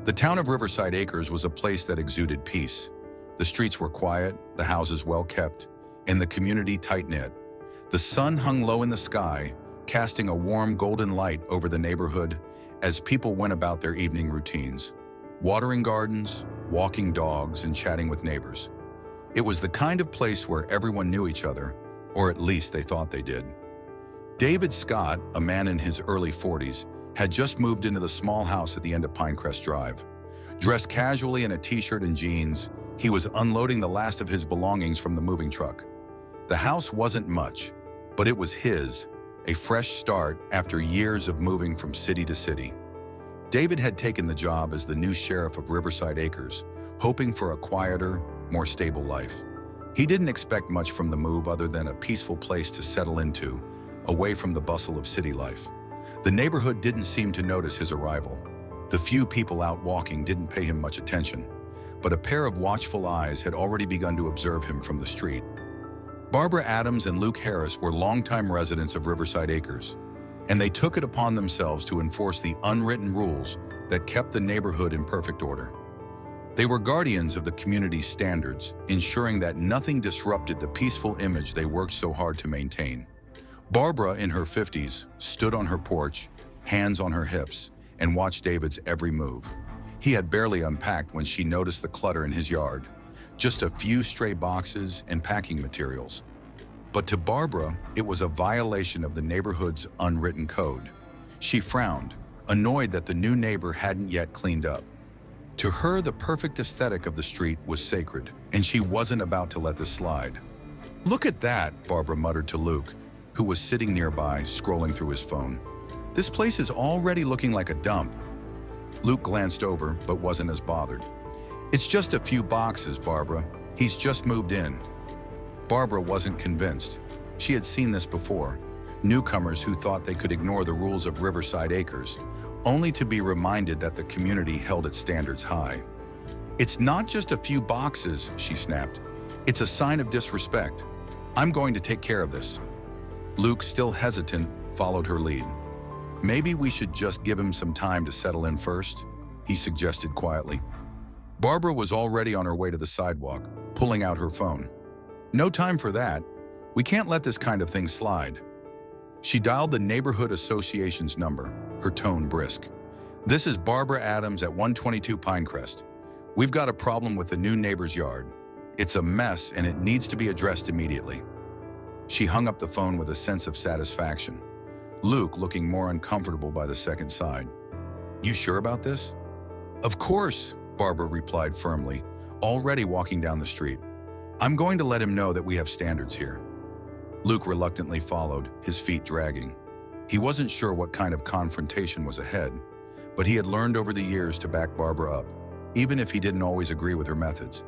The town of Riverside Acres was a place that exuded peace. The streets were quiet, the houses well kept, and the community tight-knit. The sun hung low in the sky, casting a warm golden light over the neighborhood as people went about their evening routines, watering gardens, walking dogs, and chatting with neighbors. It was the kind of place where everyone knew each other, or at least they thought they did. David Scott, a man in his early 40s, had just moved into the small house at the end of Pinecrest Drive. Dressed casually in a t-shirt and jeans, he was unloading the last of his belongings from the moving truck. The house wasn't much, but it was his, a fresh start after years of moving from city to city. David had taken the job as the new sheriff of Riverside Acres, hoping for a quieter, more stable life. He didn't expect much from the move other than a peaceful place to settle into, away from the bustle of city life. The neighborhood didn't seem to notice his arrival. The few people out walking didn't pay him much attention, but a pair of watchful eyes had already begun to observe him from the street. Barbara Adams and Luke Harris were longtime residents of Riverside Acres, and they took it upon themselves to enforce the unwritten rules that kept the neighborhood in perfect order. They were guardians of the community's standards, ensuring that nothing disrupted the peaceful image they worked so hard to maintain. Barbara, in her 50s, stood on her porch, hands on her hips, and watched David's every move. He had barely unpacked when she noticed the clutter in his yard, just a few stray boxes and packing materials. But to Barbara, it was a violation of the neighborhood's unwritten code. She frowned, annoyed that the new neighbor hadn't yet cleaned up. To her, the perfect aesthetic of the street was sacred, and she wasn't about to let this slide. "Look at that," Barbara muttered to Luke, who was sitting nearby, scrolling through his phone. "This place is already looking like a dump." Luke glanced over, but wasn't as bothered. "It's just a few boxes, Barbara. He's just moved in." Barbara wasn't convinced. She had seen this before. Newcomers who thought they could ignore the rules of Riverside Acres, only to be reminded that the community held its standards high. "It's not just a few boxes," she snapped. "It's a sign of disrespect. I'm going to take care of this." Luke, still hesitant, followed her lead. "Maybe we should just give him some time to settle in first," he suggested quietly. Barbara was already on her way to the sidewalk, pulling out her phone. "No time for that. We can't let this kind of thing slide." She dialed the neighborhood association's number, her tone brisk. "This is Barbara Adams at 122 Pinecrest. We've got a problem with the new neighbor's yard. It's a mess and it needs to be addressed immediately." She hung up the phone with a sense of satisfaction. Luke, looking more uncomfortable by the second side. "You sure about this?" "Of course," Barbara replied firmly, already walking down the street. "I'm going to let him know that we have standards here." Luke reluctantly followed, his feet dragging. He wasn't sure what kind of confrontation was ahead, but he had learned over the years to back Barbara up, even if he didn't always agree with her methods.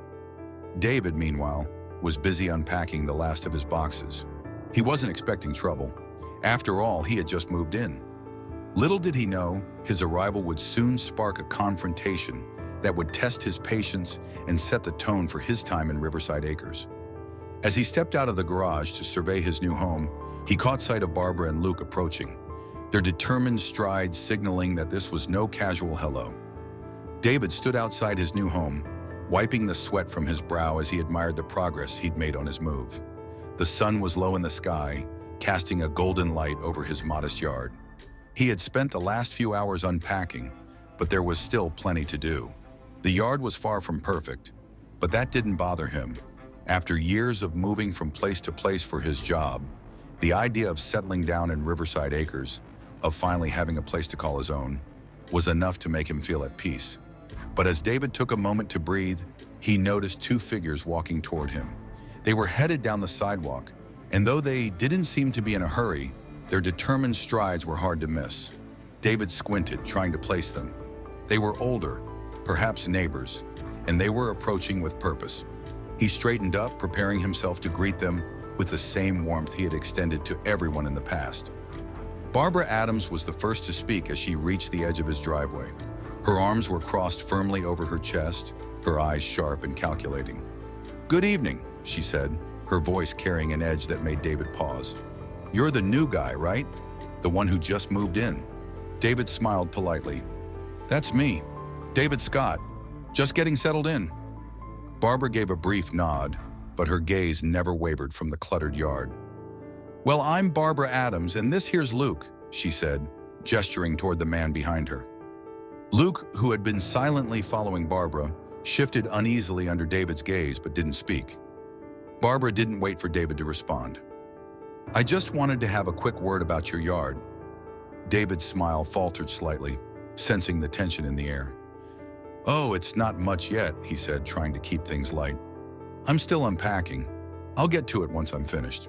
David, meanwhile, was busy unpacking the last of his boxes. He wasn't expecting trouble. After all, he had just moved in. Little did he know, his arrival would soon spark a confrontation that would test his patience and set the tone for his time in Riverside Acres. As he stepped out of the garage to survey his new home, he caught sight of Barbara and Luke approaching, their determined strides signaling that this was no casual hello. David stood outside his new home, wiping the sweat from his brow as he admired the progress he'd made on his move. The sun was low in the sky, casting a golden light over his modest yard. He had spent the last few hours unpacking, but there was still plenty to do. The yard was far from perfect, but that didn't bother him. After years of moving from place to place for his job, the idea of settling down in Riverside Acres, of finally having a place to call his own, was enough to make him feel at peace. But as David took a moment to breathe, he noticed two figures walking toward him. They were headed down the sidewalk, and though they didn't seem to be in a hurry, their determined strides were hard to miss. David squinted, trying to place them. They were older, perhaps neighbors, and they were approaching with purpose. He straightened up, preparing himself to greet them with the same warmth he had extended to everyone in the past. Barbara Adams was the first to speak as she reached the edge of his driveway. Her arms were crossed firmly over her chest, her eyes sharp and calculating. "Good evening," she said, her voice carrying an edge that made David pause. "You're the new guy, right? The one who just moved in?" David smiled politely. "That's me. David Scott, just getting settled in. Barbara gave a brief nod, but her gaze never wavered from the cluttered yard. Well, I'm Barbara Adams, and this here's Luke, she said, gesturing toward the man behind her. Luke, who had been silently following Barbara, shifted uneasily under David's gaze but didn't speak. Barbara didn't wait for David to respond. I just wanted to have a quick word about your yard. David's smile faltered slightly, sensing the tension in the air. Oh, it's not much yet, he said, trying to keep things light. I'm still unpacking. I'll get to it once I'm finished.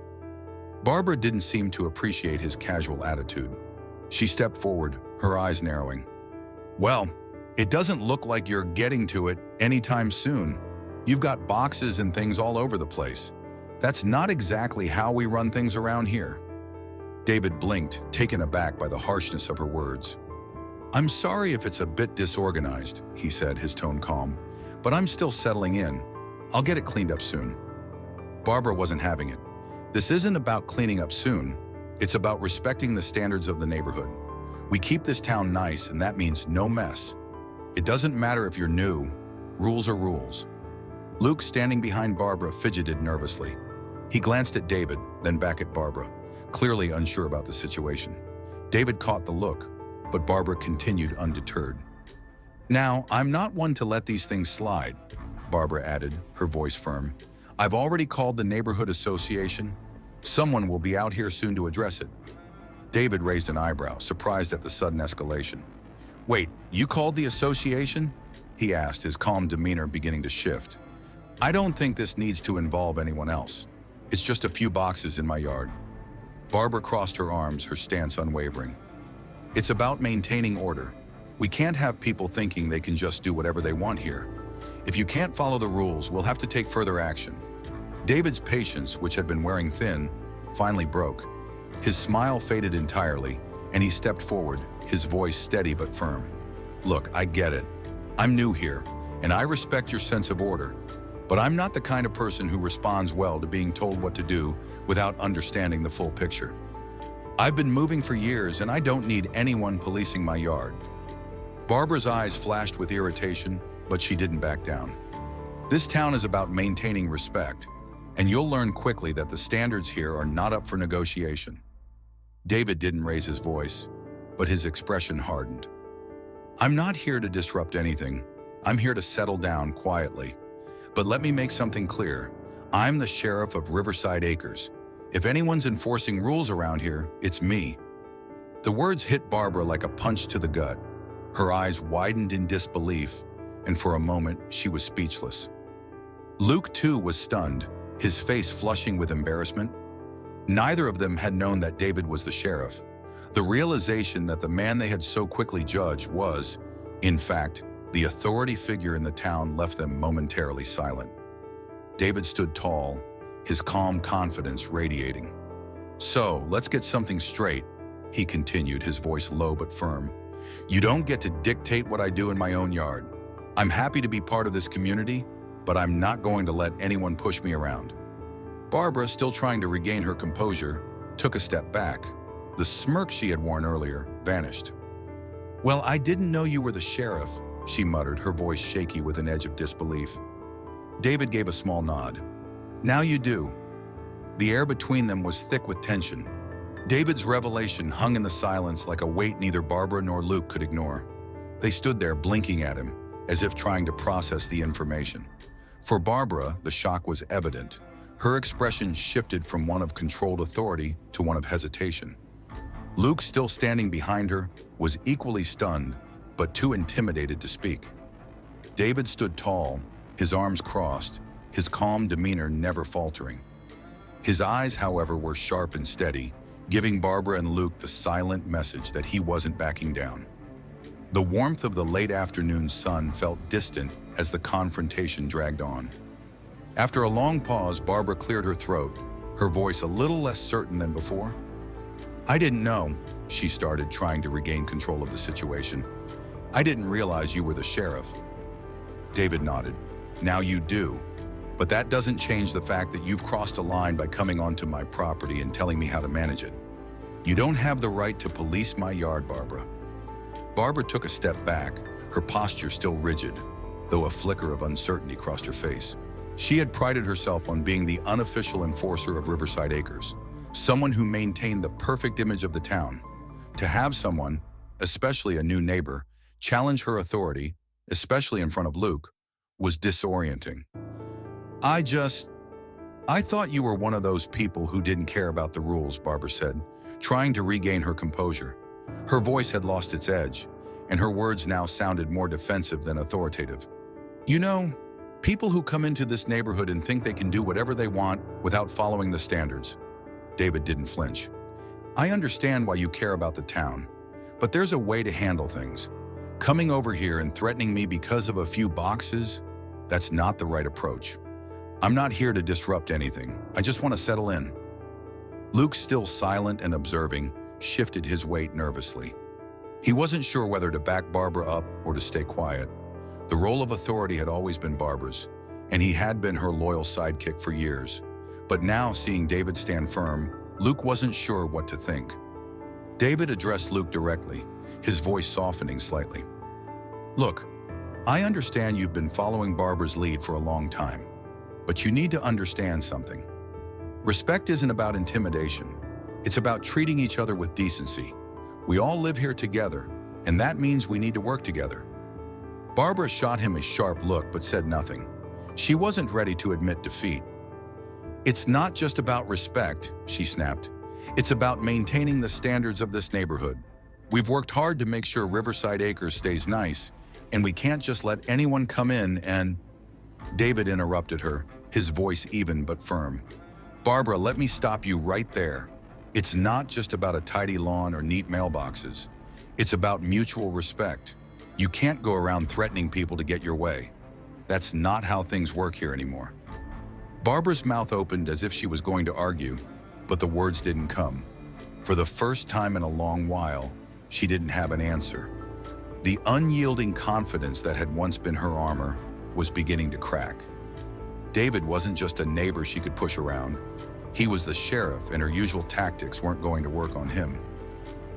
Barbara didn't seem to appreciate his casual attitude. She stepped forward, her eyes narrowing. Well, it doesn't look like you're getting to it anytime soon. You've got boxes and things all over the place. That's not exactly how we run things around here. David blinked, taken aback by the harshness of her words. I'm sorry if it's a bit disorganized, he said, his tone calm, but I'm still settling in. I'll get it cleaned up soon. Barbara wasn't having it. This isn't about cleaning up soon. It's about respecting the standards of the neighborhood. We keep this town nice, and that means no mess. It doesn't matter if you're new. Rules are rules. Luke, standing behind Barbara, fidgeted nervously. He glanced at David, then back at Barbara, clearly unsure about the situation. David caught the look, but Barbara continued undeterred. Now, I'm not one to let these things slide, Barbara added, her voice firm. I've already called the neighborhood association. Someone will be out here soon to address it. David raised an eyebrow, surprised at the sudden escalation. Wait, you called the association? He asked, his calm demeanor beginning to shift. I don't think this needs to involve anyone else. It's just a few boxes in my yard. Barbara crossed her arms, her stance unwavering. It's about maintaining order. We can't have people thinking they can just do whatever they want here. If you can't follow the rules, we'll have to take further action. David's patience, which had been wearing thin, finally broke. His smile faded entirely, and he stepped forward, his voice steady but firm. Look, I get it. I'm new here, and I respect your sense of order. But I'm not the kind of person who responds well to being told what to do without understanding the full picture. I've been moving for years, and I don't need anyone policing my yard. Barbara's eyes flashed with irritation, but she didn't back down. This town is about maintaining respect, and you'll learn quickly that the standards here are not up for negotiation. David didn't raise his voice, but his expression hardened. I'm not here to disrupt anything. I'm here to settle down quietly. But let me make something clear. I'm the sheriff of Riverside Acres. If anyone's enforcing rules around here, it's me. The words hit Barbara like a punch to the gut. Her eyes widened in disbelief, and for a moment, she was speechless. Luke, too, was stunned, his face flushing with embarrassment. Neither of them had known that David was the sheriff. The realization that the man they had so quickly judged was, in fact, the authority figure in the town left them momentarily silent. David stood tall, his calm confidence radiating. So, let's get something straight, he continued, his voice low but firm. You don't get to dictate what I do in my own yard. I'm happy to be part of this community, but I'm not going to let anyone push me around. Barbara, still trying to regain her composure, took a step back. The smirk she had worn earlier vanished. Well, I didn't know you were the sheriff, she muttered, her voice shaky with an edge of disbelief. David gave a small nod. Now you do. The air between them was thick with tension. David's revelation hung in the silence like a weight neither Barbara nor Luke could ignore. They stood there blinking at him, as if trying to process the information. For Barbara, the shock was evident. Her expression shifted from one of controlled authority to one of hesitation. Luke, still standing behind her, was equally stunned, but too intimidated to speak. David stood tall, his arms crossed, his calm demeanor never faltering. His eyes, however, were sharp and steady, giving Barbara and Luke the silent message that he wasn't backing down. The warmth of the late afternoon sun felt distant as the confrontation dragged on. After a long pause, Barbara cleared her throat, her voice a little less certain than before. I didn't know, she started, trying to regain control of the situation. I didn't realize you were the sheriff. David nodded. Now you do. But that doesn't change the fact that you've crossed a line by coming onto my property and telling me how to manage it. You don't have the right to police my yard, Barbara. Barbara took a step back, her posture still rigid, though a flicker of uncertainty crossed her face. She had prided herself on being the unofficial enforcer of Riverside Acres, someone who maintained the perfect image of the town. To have someone, especially a new neighbor, challenge her authority, especially in front of Luke, was disorienting. I thought you were one of those people who didn't care about the rules, Barbara said, trying to regain her composure. Her voice had lost its edge, and her words now sounded more defensive than authoritative. You know, people who come into this neighborhood and think they can do whatever they want without following the standards. David didn't flinch. I understand why you care about the town, but there's a way to handle things. Coming over here and threatening me because of a few boxes, that's not the right approach. I'm not here to disrupt anything. I just want to settle in. Luke, still silent and observing, shifted his weight nervously. He wasn't sure whether to back Barbara up or to stay quiet. The role of authority had always been Barbara's, and he had been her loyal sidekick for years. But now, seeing David stand firm, Luke wasn't sure what to think. David addressed Luke directly, his voice softening slightly. Look, I understand you've been following Barbara's lead for a long time, but you need to understand something. Respect isn't about intimidation. It's about treating each other with decency. We all live here together, and that means we need to work together. Barbara shot him a sharp look but said nothing. She wasn't ready to admit defeat. It's not just about respect, she snapped. It's about maintaining the standards of this neighborhood. We've worked hard to make sure Riverside Acres stays nice, and we can't just let anyone come in and… David interrupted her, his voice even but firm. Barbara, let me stop you right there. It's not just about a tidy lawn or neat mailboxes. It's about mutual respect. You can't go around threatening people to get your way. That's not how things work here anymore. Barbara's mouth opened as if she was going to argue, but the words didn't come. For the first time in a long while, she didn't have an answer. The unyielding confidence that had once been her armor was beginning to crack. David wasn't just a neighbor she could push around. He was the sheriff, and her usual tactics weren't going to work on him.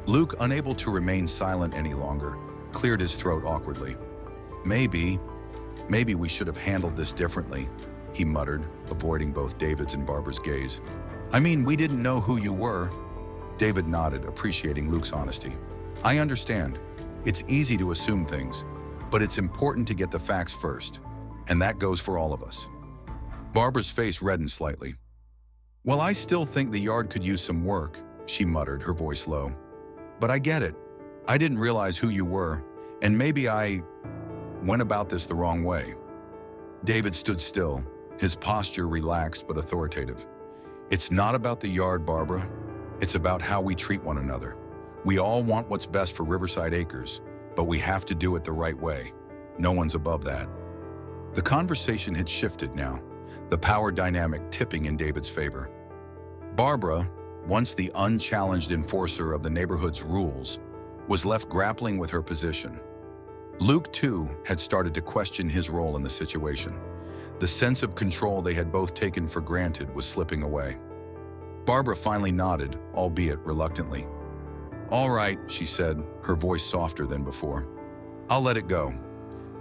Luke, unable to remain silent any longer, cleared his throat awkwardly. Maybe we should have handled this differently, he muttered, avoiding both David's and Barbara's gaze. I mean, we didn't know who you were. David nodded, appreciating Luke's honesty. I understand. It's easy to assume things, but it's important to get the facts first, and that goes for all of us. Barbara's face reddened slightly. Well, I still think the yard could use some work, she muttered, her voice low. But I get it. I didn't realize who you were, and maybe I went about this the wrong way. David stood still, his posture relaxed but authoritative. It's not about the yard, Barbara. It's about how we treat one another. We all want what's best for Riverside Acres, but we have to do it the right way. No one's above that. The conversation had shifted now, the power dynamic tipping in David's favor. Barbara, once the unchallenged enforcer of the neighborhood's rules, was left grappling with her position. Luke, too, had started to question his role in the situation. The sense of control they had both taken for granted was slipping away. Barbara finally nodded, albeit reluctantly. All right, she said, her voice softer than before. I'll let it go.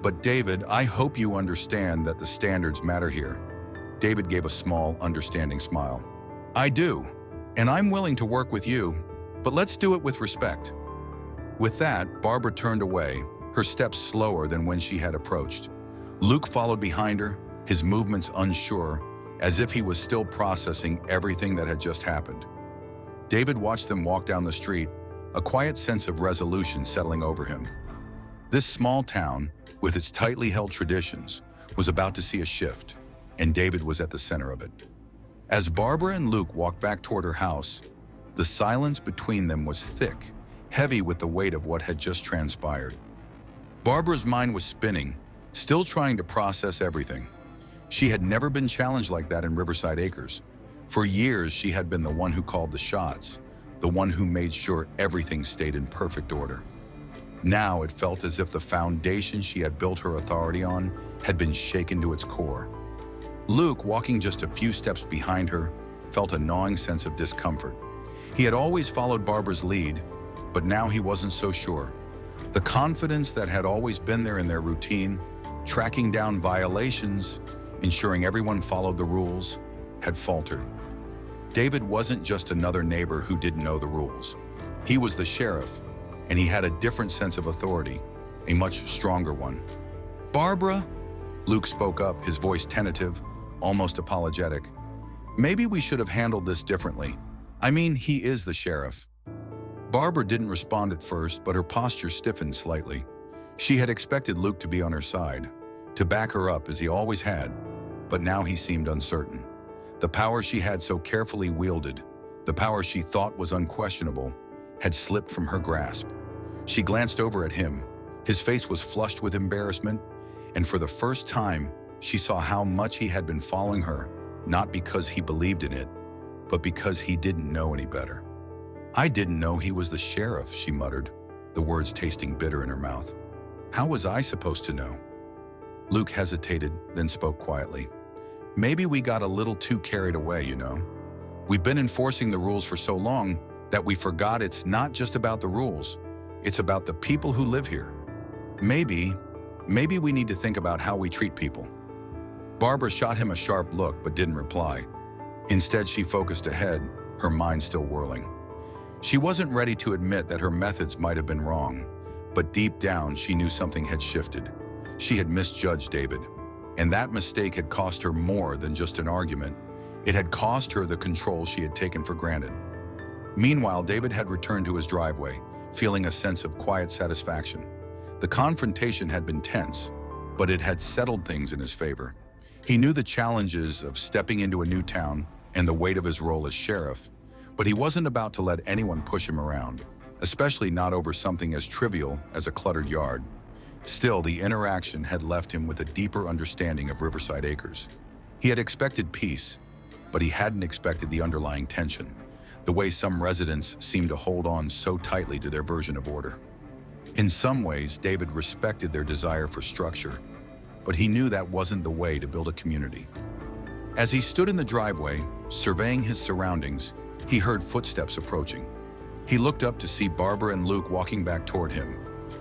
But David, I hope you understand that the standards matter here. David gave a small, understanding smile. I do, and I'm willing to work with you, but let's do it with respect. With that, Barbara turned away, her steps slower than when she had approached. Luke followed behind her, his movements unsure, as if he was still processing everything that had just happened. David watched them walk down the street, a quiet sense of resolution settling over him. This small town, with its tightly held traditions, was about to see a shift, and David was at the center of it. As Barbara and Luke walked back toward her house, the silence between them was thick, heavy with the weight of what had just transpired. Barbara's mind was spinning, still trying to process everything. She had never been challenged like that in Riverside Acres. For years, she had been the one who called the shots, the one who made sure everything stayed in perfect order. Now it felt as if the foundation she had built her authority on had been shaken to its core. Luke, walking just a few steps behind her, felt a gnawing sense of discomfort. He had always followed Barbara's lead, but now he wasn't so sure. The confidence that had always been there in their routine, tracking down violations, ensuring everyone followed the rules, had faltered. David wasn't just another neighbor who didn't know the rules. He was the sheriff, and he had a different sense of authority, a much stronger one. "Barbara," Luke spoke up, his voice tentative, almost apologetic. "Maybe we should have handled this differently. I mean, he is the sheriff." Barbara didn't respond at first, but her posture stiffened slightly. She had expected Luke to be on her side, to back her up as he always had, but now he seemed uncertain. The power she had so carefully wielded, the power she thought was unquestionable, had slipped from her grasp. She glanced over at him. His face was flushed with embarrassment, and for the first time, she saw how much he had been following her, not because he believed in it, but because he didn't know any better. "I didn't know he was the sheriff," she muttered, the words tasting bitter in her mouth. "How was I supposed to know?" Luke hesitated, then spoke quietly. "Maybe we got a little too carried away, you know. We've been enforcing the rules for so long that we forgot it's not just about the rules, it's about the people who live here. Maybe we need to think about how we treat people." Barbara shot him a sharp look but didn't reply. Instead, she focused ahead, her mind still whirling. She wasn't ready to admit that her methods might have been wrong, but deep down she knew something had shifted. She had misjudged David, and that mistake had cost her more than just an argument. It had cost her the control she had taken for granted. Meanwhile, David had returned to his driveway, feeling a sense of quiet satisfaction. The confrontation had been tense, but it had settled things in his favor. He knew the challenges of stepping into a new town and the weight of his role as sheriff, but he wasn't about to let anyone push him around, especially not over something as trivial as a cluttered yard. Still, the interaction had left him with a deeper understanding of Riverside Acres. He had expected peace, but he hadn't expected the underlying tension, the way some residents seemed to hold on so tightly to their version of order. In some ways, David respected their desire for structure, but he knew that wasn't the way to build a community. As he stood in the driveway, surveying his surroundings, he heard footsteps approaching. He looked up to see Barbara and Luke walking back toward him.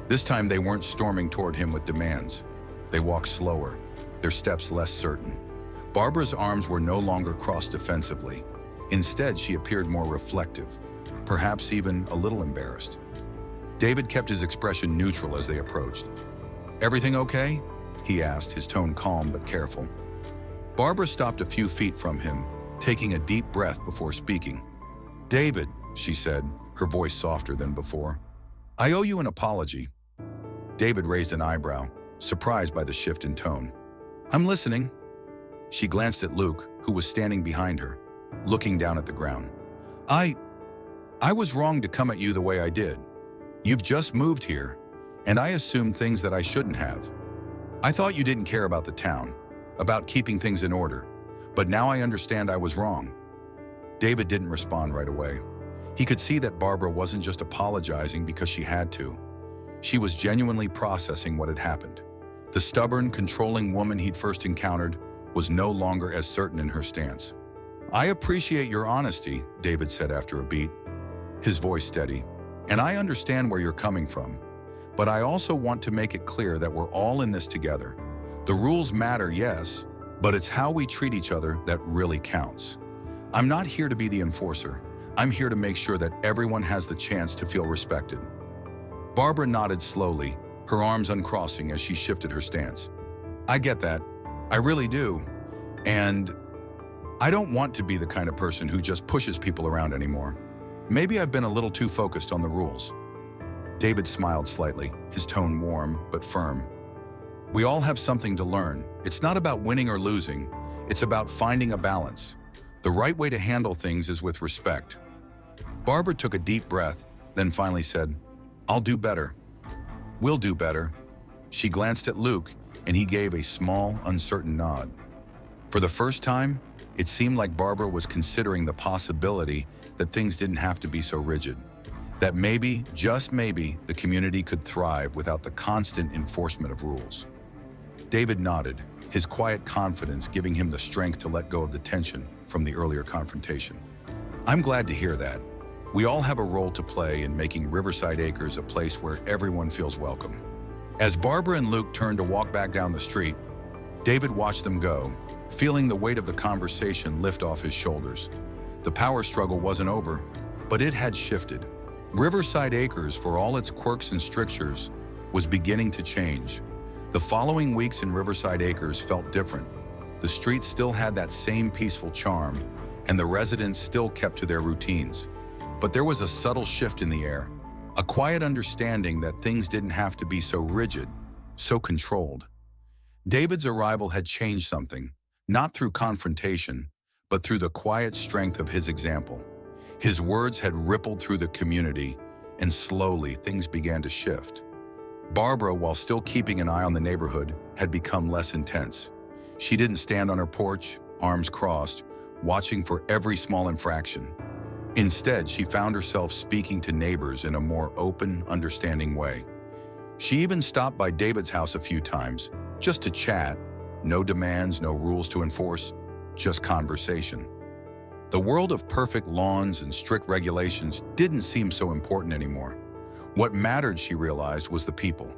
This time they weren't storming toward him with demands. They walked slower, their steps less certain. Barbara's arms were no longer crossed defensively. Instead, she appeared more reflective, perhaps even a little embarrassed. David kept his expression neutral as they approached. "Everything okay?" he asked, his tone calm but careful. Barbara stopped a few feet from him, taking a deep breath before speaking. "David," she said, her voice softer than before, "I owe you an apology." David raised an eyebrow, surprised by the shift in tone. "I'm listening." She glanced at Luke, who was standing behind her, looking down at the ground. I was wrong to come at you the way I did. You've just moved here, and I assumed things that I shouldn't have. I thought you didn't care about the town, about keeping things in order, but now I understand I was wrong." David didn't respond right away. He could see that Barbara wasn't just apologizing because she had to. She was genuinely processing what had happened. The stubborn, controlling woman he'd first encountered was no longer as certain in her stance. "I appreciate your honesty," David said after a beat, his voice steady, "and I understand where you're coming from. But I also want to make it clear that we're all in this together. The rules matter, yes, but it's how we treat each other that really counts. I'm not here to be the enforcer. I'm here to make sure that everyone has the chance to feel respected." Barbara nodded slowly, her arms uncrossing as she shifted her stance. "I get that. I really do. And I don't want to be the kind of person who just pushes people around anymore. Maybe I've been a little too focused on the rules." David smiled slightly, his tone warm but firm. "We all have something to learn. It's not about winning or losing. It's about finding a balance. The right way to handle things is with respect." Barbara took a deep breath, then finally said, "I'll do better. We'll do better." She glanced at Luke, and he gave a small, uncertain nod. For the first time, it seemed like Barbara was considering the possibility that things didn't have to be so rigid. That maybe, just maybe, the community could thrive without the constant enforcement of rules. David nodded, his quiet confidence giving him the strength to let go of the tension from the earlier confrontation. "I'm glad to hear that. We all have a role to play in making Riverside Acres a place where everyone feels welcome. As Barbara and Luke turned to walk back down the street, David watched them go, feeling the weight of the conversation lift off his shoulders. The power struggle wasn't over, but it had shifted. Riverside Acres, for all its quirks and strictures, was beginning to change. The following weeks in Riverside Acres felt different. The streets still had that same peaceful charm, and the residents still kept to their routines. But there was a subtle shift in the air, a quiet understanding that things didn't have to be so rigid, so controlled. David's arrival had changed something, not through confrontation, but through the quiet strength of his example. His words had rippled through the community, and slowly things began to shift. Barbara, while still keeping an eye on the neighborhood, had become less intense. She didn't stand on her porch, arms crossed, watching for every small infraction. Instead, she found herself speaking to neighbors in a more open, understanding way. She even stopped by David's house a few times, just to chat. No demands, no rules to enforce, just conversation. The world of perfect lawns and strict regulations didn't seem so important anymore. What mattered, she realized, was the people,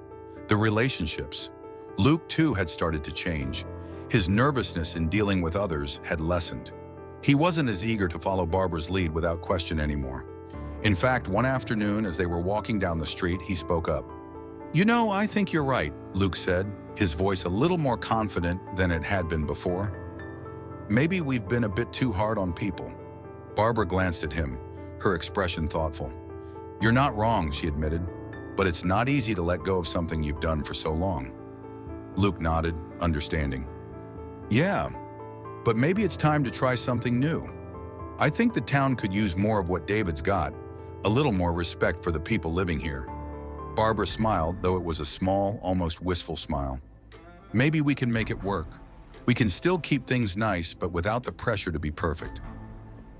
the relationships. Luke, too, had started to change. His nervousness in dealing with others had lessened. He wasn't as eager to follow Barbara's lead without question anymore. In fact, one afternoon, as they were walking down the street, he spoke up. "You know, I think you're right," Luke said, his voice a little more confident than it had been before. "Maybe we've been a bit too hard on people." Barbara glanced at him, her expression thoughtful. "You're not wrong," she admitted, "but it's not easy to let go of something you've done for so long." Luke nodded, understanding. "Yeah, but maybe it's time to try something new. I think the town could use more of what David's got, a little more respect for the people living here." Barbara smiled, though it was a small, almost wistful smile. "Maybe we can make it work. We can still keep things nice, but without the pressure to be perfect."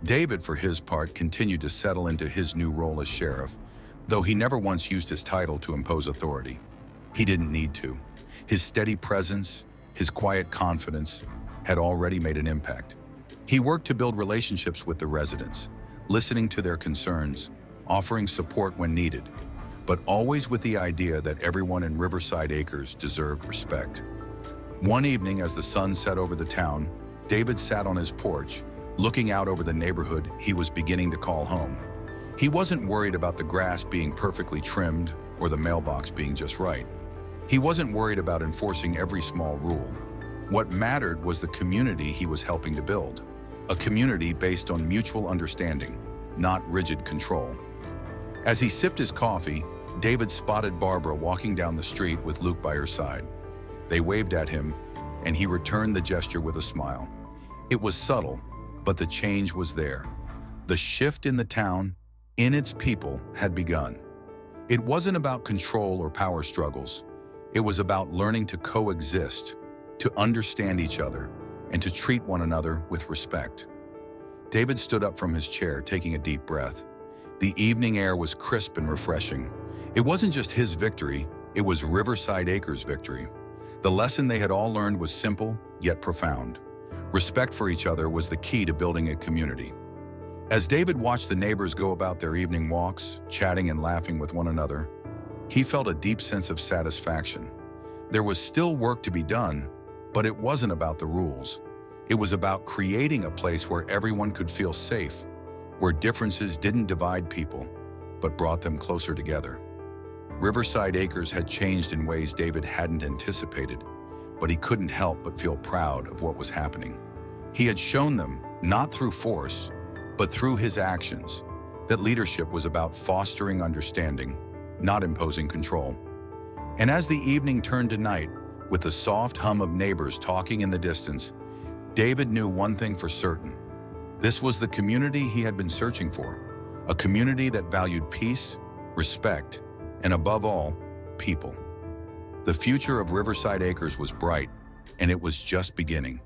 David, for his part, continued to settle into his new role as sheriff, though he never once used his title to impose authority. He didn't need to. His steady presence, his quiet confidence, had already made an impact. He worked to build relationships with the residents, listening to their concerns, offering support when needed, but always with the idea that everyone in Riverside Acres deserved respect. One evening, as the sun set over the town, David sat on his porch, looking out over the neighborhood he was beginning to call home. He wasn't worried about the grass being perfectly trimmed or the mailbox being just right. He wasn't worried about enforcing every small rule. What mattered was the community he was helping to build, a community based on mutual understanding, not rigid control. As he sipped his coffee, David spotted Barbara walking down the street with Luke by her side. They waved at him, and he returned the gesture with a smile. It was subtle, but the change was there. The shift in the town, in its people, had begun. It wasn't about control or power struggles. It was about learning to coexist, to understand each other, and to treat one another with respect. David stood up from his chair, taking a deep breath. The evening air was crisp and refreshing. It wasn't just his victory, it was Riverside Acres' victory. The lesson they had all learned was simple, yet profound. Respect for each other was the key to building a community. As David watched the neighbors go about their evening walks, chatting and laughing with one another, he felt a deep sense of satisfaction. There was still work to be done, but it wasn't about the rules. It was about creating a place where everyone could feel safe, where differences didn't divide people, but brought them closer together. Riverside Acres had changed in ways David hadn't anticipated, but he couldn't help but feel proud of what was happening. He had shown them, not through force, but through his actions, that leadership was about fostering understanding, not imposing control. And as the evening turned to night, with the soft hum of neighbors talking in the distance, David knew one thing for certain. This was the community he had been searching for, a community that valued peace, respect, and above all, people. The future of Riverside Acres was bright, and it was just beginning.